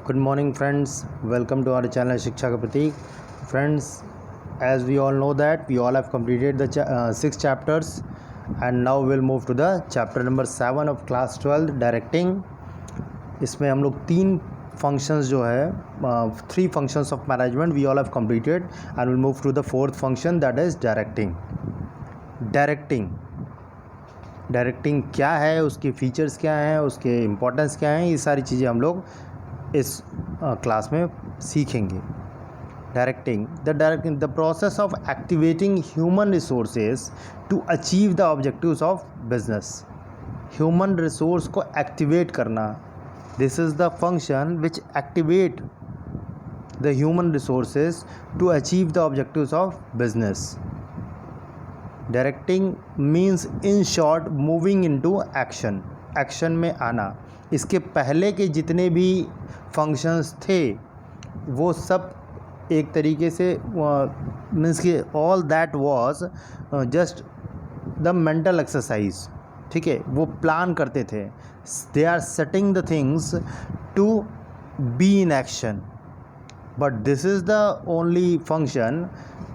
Good morning friends, welcome to our channel Shiksha Ka Pratik. Friends, as we all know that we all have completed the 6 chapters and now we'll move to the chapter number 7 of class 12 directing. इसमें हम लोग 3 functions जो है 3 functions of management we all have completed and we'll move to the 4th function, that is directing. Directing क्या है, उसके features क्या हैं, उसके इम्पोर्टेंस क्या हैं, ये सारी चीज़ें हम लोग इस क्लास में सीखेंगे. Directing the process of activating human resources to achieve the objectives of business. Human resource को एक्टिवेट करना, this is the function which activate the human resources to achieve the objectives of business. Directing means in short moving into action में आना. इसके पहले के जितने भी functions थे वो सब एक तरीके से मीन्स कि all that was just the mental exercise. ठीक है, वो प्लान करते थे. They are setting the things to be in action, but this is the only function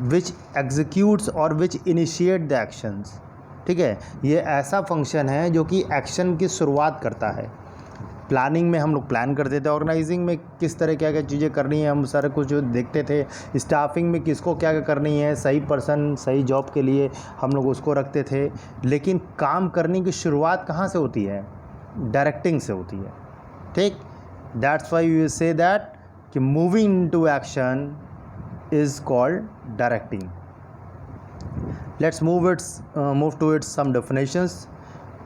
which executes और विच इनिशिएट द एक्शंस. ठीक है, ये ऐसा फंक्शन है जो कि एक्शन की शुरुआत करता है. प्लानिंग में हम लोग प्लान करते थे, ऑर्गेनाइजिंग में किस तरह क्या क्या चीज़ें करनी है हम सारा कुछ देखते थे, स्टाफिंग में किसको क्या क्या करनी है, सही पर्सन सही जॉब के लिए हम लोग उसको रखते थे. लेकिन काम करने की शुरुआत कहाँ से होती है? डायरेक्टिंग से होती है. ठीक, that's why you say that कि moving into action is called directing. Let's move to its some definitions.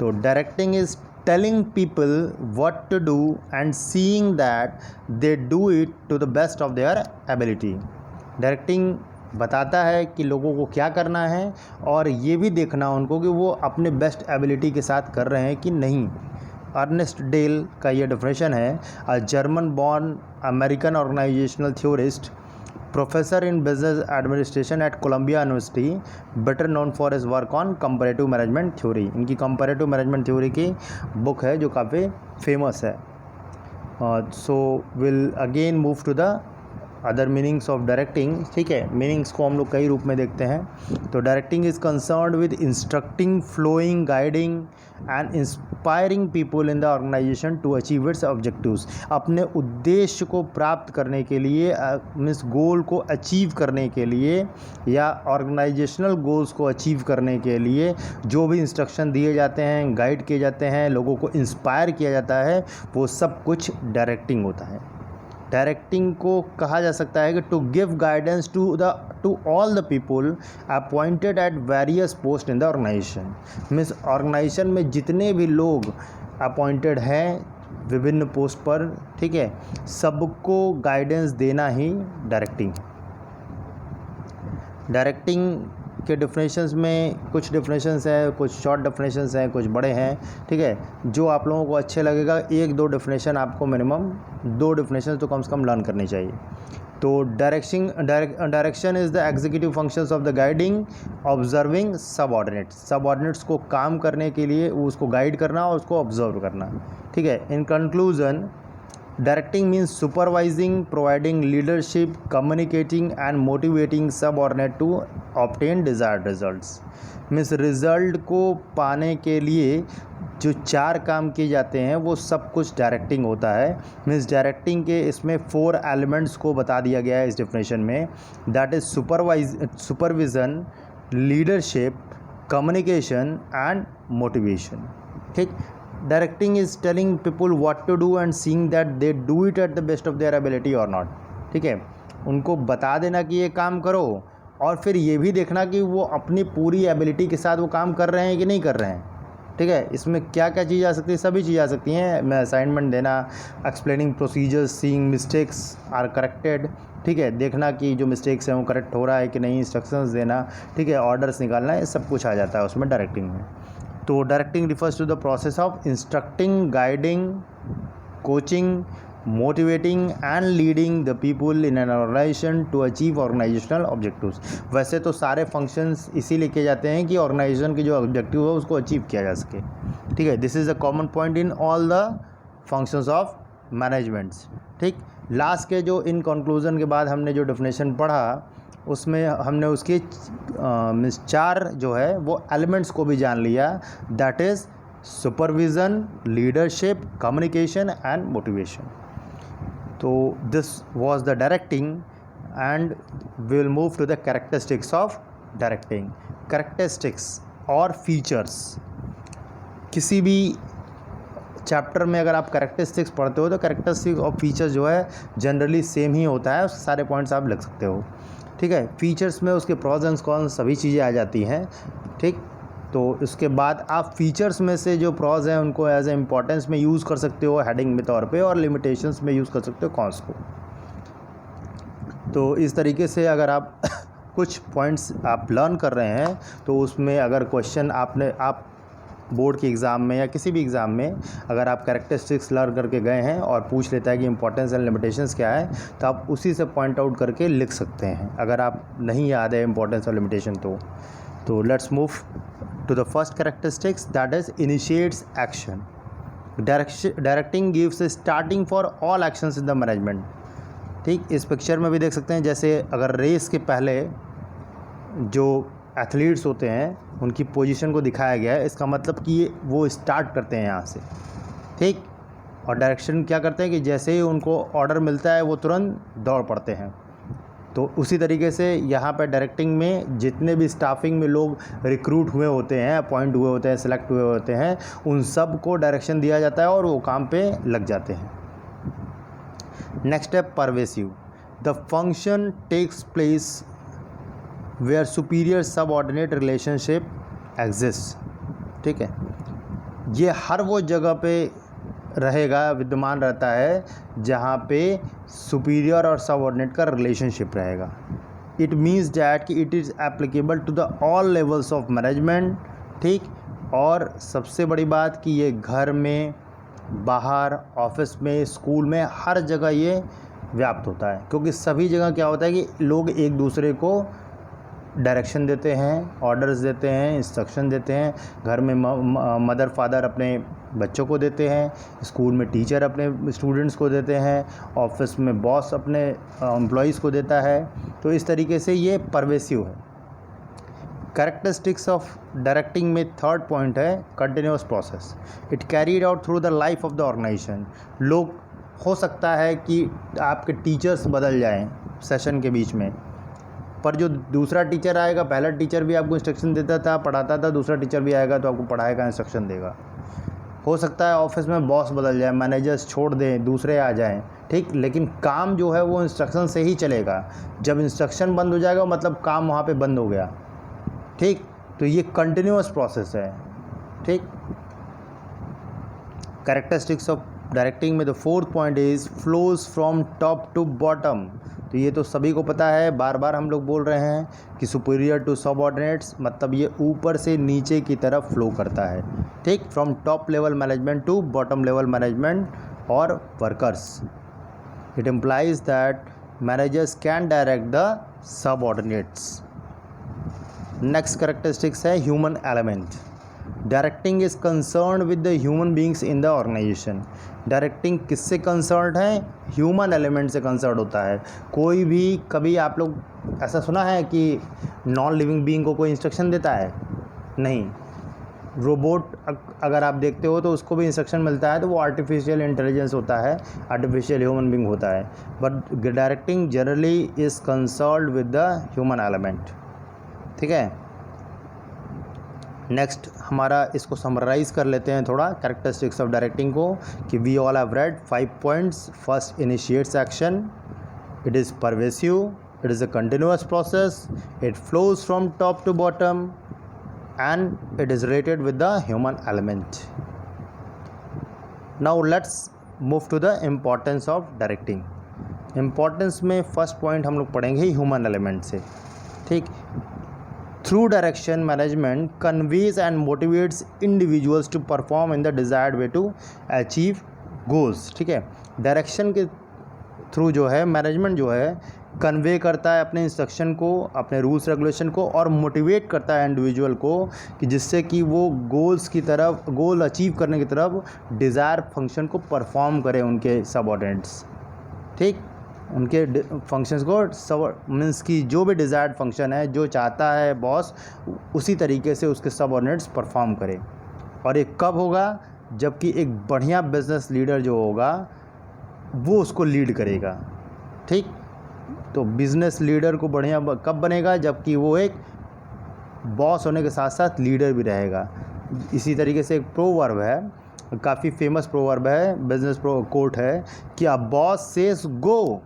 तो directing is telling people what to do and seeing that they do it to the best of their ability. Directing बताता है कि लोगों को क्या करना है और ये भी देखना उनको कि वो अपने बेस्ट एबिलिटी के साथ कर रहे हैं कि नहीं. अर्नेस्ट डेल का ये डेफिनेशन है. A German born American organizational theorist, professor in business administration at Columbia university, better known for his work on comparative management theory. इनकी कंपैरेटिव मैनेजमेंट थ्योरी की बुक है जो काफ़ी फेमस है. So will again move to the other meanings of directing. ठीक है, meanings को हम लोग कई रूप में देखते हैं. तो directing is concerned with instructing, flowing, guiding and inspiring people in the organization to achieve its objectives. अपने उद्देश्य को प्राप्त करने के लिए, मीन्स गोल को अचीव करने के लिए या ऑर्गेनाइजेशनल गोल्स को अचीव करने के लिए जो भी इंस्ट्रक्शन दिए जाते हैं, गाइड किए जाते हैं, लोगों को इंस्पायर किया जाता है, वो सब कुछ डायरेक्टिंग होता है. डायरेक्टिंग को कहा जा सकता है कि to give guidance to all the people appointed at various post in the organization. Means organization में जितने भी लोग अपॉइंटेड हैं विभिन्न पोस्ट पर, ठीक है, सबको गाइडेंस देना ही डायरेक्टिंग. डायरेक्टिंग के डेफिनेशंस में कुछ डेफिनेशंस हैं, कुछ शॉर्ट डेफिनेशंस हैं, कुछ बड़े हैं. ठीक है, जो आप लोगों को अच्छे लगेगा 1-2 डेफिनेशन आपको मिनिमम 2 डेफिनेशन तो कम से कम लर्न करनी चाहिए. तो direction is the executive functions of the guiding, observing subordinates को काम करने के लिए उसको गाइड करना और उसको ऑब्जर्व करना. ठीक है, in conclusion directing means supervising, providing leadership, communicating and motivating subordinate to obtain desired results. Means result को पाने के लिए जो 4 काम किए जाते हैं वो सब कुछ डायरेक्टिंग होता है. मीन्स डायरेक्टिंग के इसमें 4 एलिमेंट्स को बता दिया गया है इस डेफिनेशन में. That is supervision, leadership, communication and motivation. ठीक, directing is telling people what to do and seeing that they do it at the best of their ability और नॉट. ठीक है, उनको बता देना कि ये काम करो और फिर ये भी देखना कि वो अपनी पूरी एबिलिटी के साथ वो काम कर रहे हैं कि नहीं कर रहे हैं. ठीक है, इसमें क्या क्या चीज़ आ सकती है? सभी चीज़ आ सकती हैं. मैं असाइनमेंट देना, explaining procedures, seeing mistakes are corrected. ठीक है, देखना कि जो मिस्टेक्स हैं वो करेक्ट हो रहा है कि नहीं, इंस्ट्रक्शंस देना. ठीक है, ऑर्डर्स निकालना, ये सब कुछ आ जाता है उसमें डायरेक्टिंग में. तो directing refers to the process of instructing, guiding, coaching, motivating and leading the people in an organization to achieve organizational objectives. वैसे तो सारे फंक्शंस इसीलिए किए जाते हैं कि ऑर्गेनाइजेशन के जो ऑब्जेक्टिव है उसको अचीव किया जा सके. ठीक है, this is a common point in all the functions of managements. ठीक, लास्ट के जो इन कंक्लूजन के बाद हमने जो डेफिनेशन पढ़ा उसमें हमने उसके 4 जो है वो एलिमेंट्स को भी जान लिया, that is supervision, leadership, communication and motivation. तो this was the directing and we will move to the characteristics of directing. Characteristics और फीचर्स, किसी भी चैप्टर में अगर आप कैरेक्टरिस्टिक्स पढ़ते हो तो कैरेक्टरिस्टिक्स और फीचर्स जो है जनरली सेम ही होता है, उसके सारे पॉइंट्स आप लिख सकते हो। ठीक है, फीचर्स में उसके प्रॉज एंड कॉन्स सभी चीज़ें आ जाती हैं। ठीक, तो उसके बाद आप फीचर्स में से जो प्रॉज हैं उनको एज ए इम्पोर्टेंस में यूज़ कर सकते हो हेडिंग में तौर पे, और लिमिटेशंस में यूज़ कर सकते हो कॉन्स को। तो इस तरीके से अगर आप कुछ पॉइंट्स आप लर्न कर रहे हैं तो उसमें अगर क्वेश्चन आप बोर्ड के एग्ज़ाम में या किसी भी एग्ज़ाम में अगर आप कैरेक्टरिस्टिक्स लर्न करके गए हैं और पूछ लेता है कि इंपॉर्टेंस एंड लिमिटेशंस क्या है, तो आप उसी से पॉइंट आउट करके लिख सकते हैं अगर आप नहीं याद है इंपॉर्टेंस और लिमिटेशन तो let's move to the first characteristics, that is initiates action. Directing gives starting for all actions in the management. ठीक, इस पिक्चर में भी देख सकते हैं, जैसे अगर रेस के पहले जो एथलीट्स होते हैं उनकी पोजीशन को दिखाया गया है, इसका मतलब कि वो स्टार्ट करते हैं यहाँ से। ठीक, और डायरेक्शन क्या करते हैं कि जैसे ही उनको ऑर्डर मिलता है वो तुरंत दौड़ पड़ते हैं। तो उसी तरीके से यहाँ पर डायरेक्टिंग में जितने भी स्टाफिंग में लोग रिक्रूट हुए होते हैं, अपॉइंट हुए होते हैं, सेलेक्ट हुए होते हैं, उन सब को डायरेक्शन दिया जाता है और वो काम पे लग जाते हैं। नेक्स्ट है pervasive. The function takes place where superior subordinate relationship exist. ठीक है, ये हर वो जगह पे रहेगा, विद्यमान रहता है जहाँ पे सुपीरियर और सबऑर्डिनेट का रिलेशनशिप रहेगा। इट मीन्स डैट कि it is applicable to the all levels of management. ठीक, और सबसे बड़ी बात कि ये घर में, बाहर, ऑफिस में, स्कूल में, हर जगह ये व्याप्त होता है, क्योंकि सभी जगह क्या होता है कि लोग एक दूसरे को डायरेक्शन देते हैं, ऑर्डर्स देते हैं, इंस्ट्रक्शन देते हैं। घर में मदर फादर अपने बच्चों को देते हैं, स्कूल में टीचर अपने स्टूडेंट्स को देते हैं, ऑफिस में बॉस अपने एम्प्लॉयज़ को देता है। तो इस तरीके से ये परवेसिव है। कैरेक्टरिस्टिक्स ऑफ डायरेक्टिंग में थर्ड पॉइंट है continuous process. It carried out through the life of the organization. लोग, हो सकता है कि आपके टीचर्स बदल जाएं सेशन के बीच में, पर जो दूसरा टीचर आएगा, पहला टीचर भी आपको इंस्ट्रक्शन देता था, पढ़ाता था, दूसरा टीचर भी आएगा तो आपको पढ़ाएगा, इंस्ट्रक्शन देगा। हो सकता है ऑफिस में बॉस बदल जाए, मैनेजर्स छोड़ दें, दूसरे आ जाएं। ठीक, लेकिन काम जो है वो इंस्ट्रक्शन से ही चलेगा। जब इंस्ट्रक्शन बंद हो जाएगा मतलब काम वहाँ पे बंद हो गया। ठीक, तो ये कंटिन्यूअस प्रोसेस है। ठीक, कैरेक्टरिस्टिक्स ऑफ डायरेक्टिंग में the fourth point is flows from top to bottom. तो ये तो सभी को पता है, बार बार हम लोग बोल रहे हैं कि सुपीरियर टू सबऑर्डिनेट्स, मतलब ये ऊपर से नीचे की तरफ फ्लो करता है। ठीक, from top level management to bottom level management और workers. It implies that managers can direct the subordinates. Next characteristics है human element. Directing is concern with the human beings in the organisation. Directing किससे concern है? Human element से concern होता है। कोई भी, कभी आप लोग ऐसा सुना है कि नॉन लिविंग बीइंग को कोई इंस्ट्रक्शन देता है? नहीं। रोबोट अगर आप देखते हो तो उसको भी इंस्ट्रक्शन मिलता है, तो वो आर्टिफिशियल इंटेलिजेंस होता है, आर्टिफिशियल ह्यूमन बीइंग होता है। But directing generally is concerned with the human element. ठीक है, नेक्स्ट हमारा इसको समराइज़ कर लेते हैं थोड़ा, कैरेक्टरिस्टिक्स ऑफ डायरेक्टिंग को, कि we all have read 5 points. First, initiates action, it is pervasive, it is a continuous process, it flows from top to bottom and it is related with the human element. Now let's move to the importance of directing. Importance में first point हम लोग पढ़ेंगे human element से। ठीक, through direction management conveys and motivates individuals to perform in the desired way to achieve goals. ठीक है, direction के through जो है मैनेजमेंट जो है कन्वे करता है अपने इंस्ट्रक्शन को, अपने रूल्स रेगुलेशन को, और मोटिवेट करता है इंडिविजुअल को कि जिससे कि वो गोल्स की तरफ, गोल अचीव करने की तरफ डिज़ायर फंक्शन को परफॉर्म करें उनके सबऑर्डिनेट्स। ठीक, उनके फंक्शंस को सब मीन्स की जो भी डिज़ायर्ड फंक्शन है, जो चाहता है बॉस, उसी तरीके से उसके सबऑर्डिनेट्स परफॉर्म करें। और ये कब होगा? जबकि एक बढ़िया बिजनेस लीडर जो होगा वो उसको लीड करेगा। ठीक, तो बिजनेस लीडर को बढ़िया कब बनेगा? जबकि वो एक बॉस होने के साथ साथ लीडर भी रहेगा। इसी तरीके से एक प्रोवर्ब है, काफ़ी फेमस प्रोवर्ब है, बिजनेस कोट है कि अ बॉस सेज गो।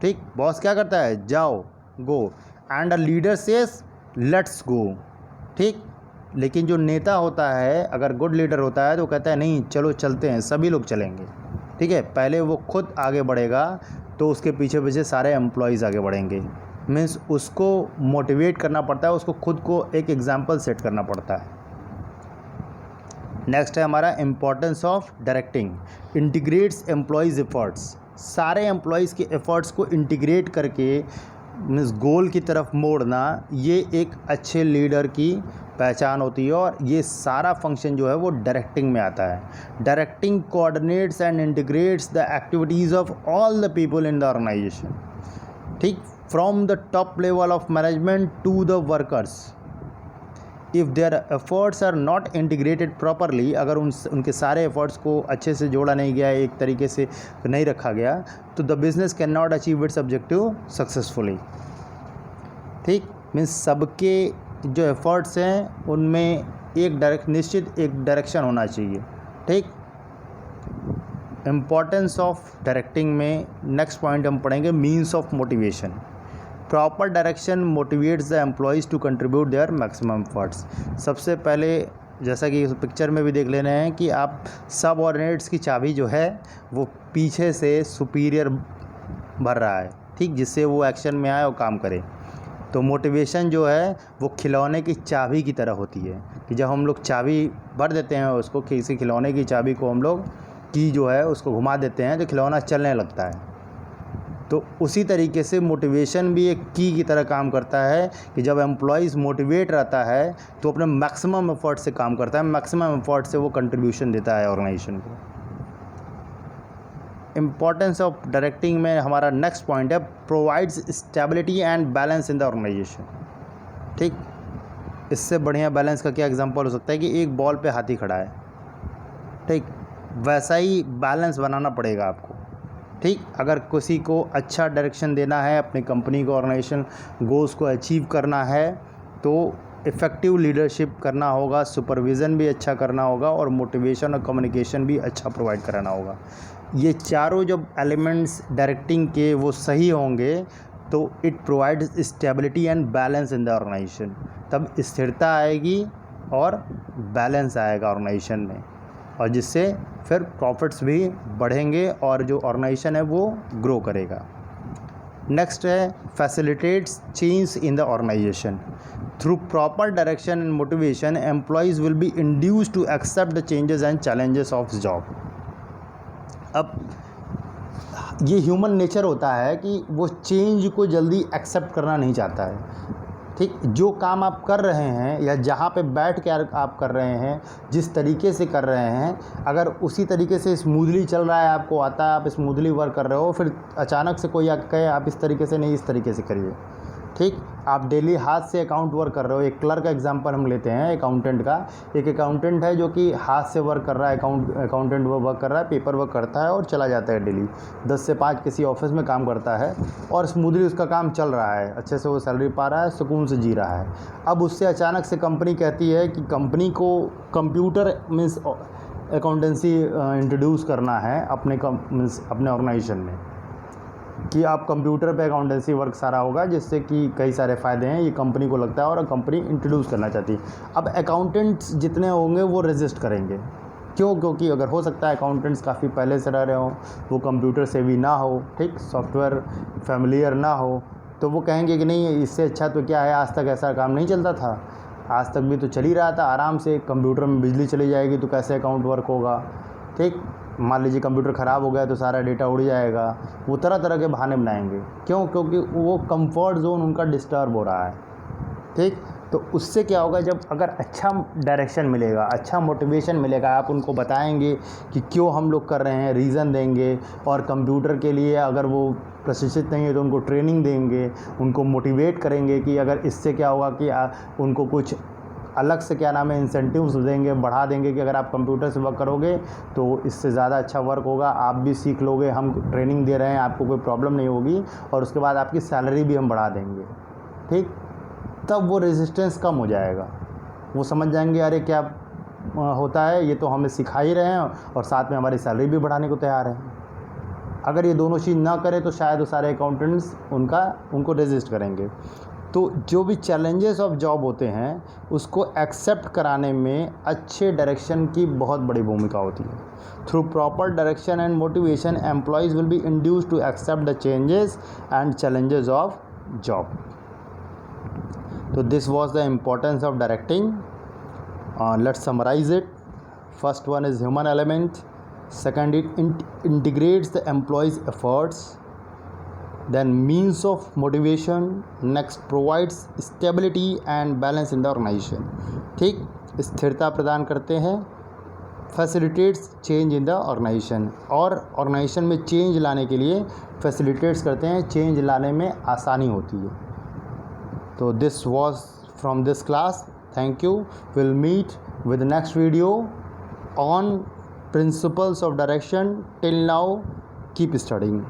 ठीक, बॉस क्या करता है? जाओ, go, and a leader says let's go. ठीक, लेकिन जो नेता होता है, अगर गुड लीडर होता है तो कहता है नहीं, चलो चलते हैं, सभी लोग चलेंगे। ठीक है, पहले वो खुद आगे बढ़ेगा तो उसके पीछे पीछे सारे एम्प्लॉयज़ आगे बढ़ेंगे। मीन्स उसको मोटिवेट करना पड़ता है, उसको खुद को एक एग्जाम्पल सेट करना पड़ता है। नेक्स्ट है हमारा importance of directing. Integrates employees efforts. सारे एम्प्लॉयज़ के एफर्ट्स को इंटीग्रेट करके मीन्स गोल की तरफ मोड़ना, ये एक अच्छे लीडर की पहचान होती है। और ये सारा फंक्शन जो है वो डायरेक्टिंग में आता है। Directing coordinates and integrates the activities of all the people in the organisation. ठीक, from the top level of management to the workers. If their efforts are not integrated properly, अगर उनके सारे एफर्ट्स को अच्छे से जोड़ा नहीं गया, एक तरीके से नहीं रखा गया, तो the business can not achieve it's objective successfully. ठीक, मीन्स सबके जो एफर्ट्स हैं उनमें एक निश्चित एक डायरेक्शन होना चाहिए। ठीक, इम्पॉर्टेंस ऑफ डायरेक्टिंग में नेक्स्ट पॉइंट हम पढ़ेंगे means of motivation. Proper direction motivates the employees to contribute their maximum efforts. सबसे पहले, जैसा कि इस पिक्चर में भी देख ले रहे हैं कि आप सबऑर्डिनेट्स की चाबी जो है वो पीछे से सुपीरियर भर रहा है। ठीक, जिससे वो एक्शन में आए और काम करे। तो मोटिवेशन जो है वो खिलौने की चाबी की तरह होती है कि जब हम लोग चाबी भर देते हैं उसको, किसी खिलौने की चाबी को हम लोग की जो है उसको घुमा देते हैं तो खिलौना चलने लगता है। तो उसी तरीके से मोटिवेशन भी एक की तरह काम करता है कि जब एम्प्लॉयज़ मोटिवेट रहता है तो अपने मैक्सिमम एफर्ट से काम करता है, मैक्सिमम एफर्ट से वो कंट्रीब्यूशन देता है ऑर्गेनाइजेशन को। इम्पॉर्टेंस ऑफ डायरेक्टिंग में हमारा नेक्स्ट पॉइंट है provides stability and balance in the organisation. ठीक, इससे बढ़िया बैलेंस का क्या एग्जांपल हो सकता है कि एक बॉल पे हाथी खड़ा है। ठीक, वैसा ही बैलेंस बनाना पड़ेगा आपको। ठीक, अगर किसी को अच्छा डायरेक्शन देना है, अपनी कंपनी को, ऑर्गेनाइजेशन गोल्स को अचीव करना है, तो इफ़ेक्टिव लीडरशिप करना होगा, सुपरविज़न भी अच्छा करना होगा और मोटिवेशन और कम्युनिकेशन भी अच्छा प्रोवाइड कराना होगा। ये चारों जब एलिमेंट्स डायरेक्टिंग के वो सही होंगे तो it provides stability and balance in the organization. तब स्थिरता आएगी और बैलेंस आएगा ऑर्गेनाइजेशन में, और जिससे फिर प्रॉफिट्स भी बढ़ेंगे और जो ऑर्गेनाइजेशन है वो ग्रो करेगा। नेक्स्ट है facilitates change in the organization. Through proper direction and motivation employees will be induced to accept the changes and challenges of job. अब ये ह्यूमन नेचर होता है कि वो चेंज को जल्दी एक्सेप्ट करना नहीं चाहता है। ठीक, जो काम आप कर रहे हैं या जहाँ पे बैठ के आप कर रहे हैं, जिस तरीके से कर रहे हैं, अगर उसी तरीके से स्मूथली चल रहा है, आपको आता है, आप स्मूथली वर्क कर रहे हो, फिर अचानक से कोई आके कहे आप इस तरीके से नहीं, इस तरीके से करिए। ठीक, आप डेली हाथ से अकाउंट वर्क कर रहे हो। एक क्लर्क का एग्जांपल हम लेते हैं, अकाउंटेंट का। एक अकाउंटेंट है जो कि हाथ से वर्क कर रहा है, अकाउंटेंट वो वर्क कर रहा है, पेपर वर्क करता है और चला जाता है डेली 10 से 5 किसी ऑफिस में काम करता है और स्मूथली उसका काम चल रहा है, अच्छे से वो सैलरी पा रहा है, सुकून से जी रहा है। अब उससे अचानक से कंपनी कहती है कि कंपनी को कंप्यूटर मीन्स अकाउंटेंसी इंट्रोड्यूस करना है अपने ऑर्गेनाइजेशन में, कि आप कंप्यूटर पे अकाउंटेंसी वर्क सारा होगा, जिससे कि कई सारे फ़ायदे हैं, ये कंपनी को लगता है और कंपनी इंट्रोड्यूस करना चाहती है। अब अकाउंटेंट्स जितने होंगे वो रजिस्ट करेंगे। क्यों? क्योंकि अगर हो सकता है अकाउंटेंट्स काफ़ी पहले से रह रहे हों, वो कंप्यूटर से भी ना हो, ठीक, सॉफ्टवेयर फैमिलियर ना हो, तो वो कहेंगे कि नहीं, इससे अच्छा तो क्या है, आज तक ऐसा काम नहीं चलता था, आज तक भी तो चल ही रहा था आराम से, कंप्यूटर में बिजली चली जाएगी तो कैसे अकाउंट वर्क होगा। ठीक, मान लीजिए कंप्यूटर ख़राब हो गया तो सारा डेटा उड़ जाएगा, वो तरह तरह के बहाने बनाएंगे। क्यों? क्योंकि वो कंफर्ट जोन उनका डिस्टर्ब हो रहा है। ठीक, तो उससे क्या होगा, जब अगर अच्छा डायरेक्शन मिलेगा, अच्छा मोटिवेशन मिलेगा, आप उनको बताएंगे कि क्यों हम लोग कर रहे हैं, रीज़न देंगे, और कंप्यूटर के लिए अगर वो प्रशिक्षित नहीं है तो उनको ट्रेनिंग देंगे, उनको मोटिवेट करेंगे कि अगर इससे क्या होगा कि उनको कुछ अलग से क्या नाम है इंसेंटिव्स देंगे, बढ़ा देंगे कि अगर आप कंप्यूटर से वर्क करोगे तो इससे ज़्यादा अच्छा वर्क होगा, आप भी सीख लोगे, हम ट्रेनिंग दे रहे हैं, आपको कोई प्रॉब्लम नहीं होगी, और उसके बाद आपकी सैलरी भी हम बढ़ा देंगे। ठीक, तब वो रेजिस्टेंस कम हो जाएगा, वो समझ जाएंगे अरे क्या होता है, ये तो हमें सिखा ही रहे हैं और साथ में हमारी सैलरी भी बढ़ाने को तैयार है। अगर ये दोनों चीज़ ना करें तो शायद वो सारे अकाउंटेंट्स उनको रेजिस्ट करेंगे। तो जो भी चैलेंजेस ऑफ जॉब होते हैं उसको एक्सेप्ट कराने में अच्छे डायरेक्शन की बहुत बड़ी भूमिका होती है। Through proper direction and motivation employees will be induced to accept the changes and challenges of job. तो this was the importance of directing. Let's summarise it. First one is human element, second it integrates the employees efforts, then means of motivation, next provides stability and balance in the organization। ठीक, स्थिरता प्रदान करते हैं, facilitates change in the organization, और organization में change लाने के लिए फैसिलिटेट्स करते हैं, चेंज लाने में आसानी होती है। तो this was from this class, thank you, will meet with next video on principles of direction. Till now keep studying.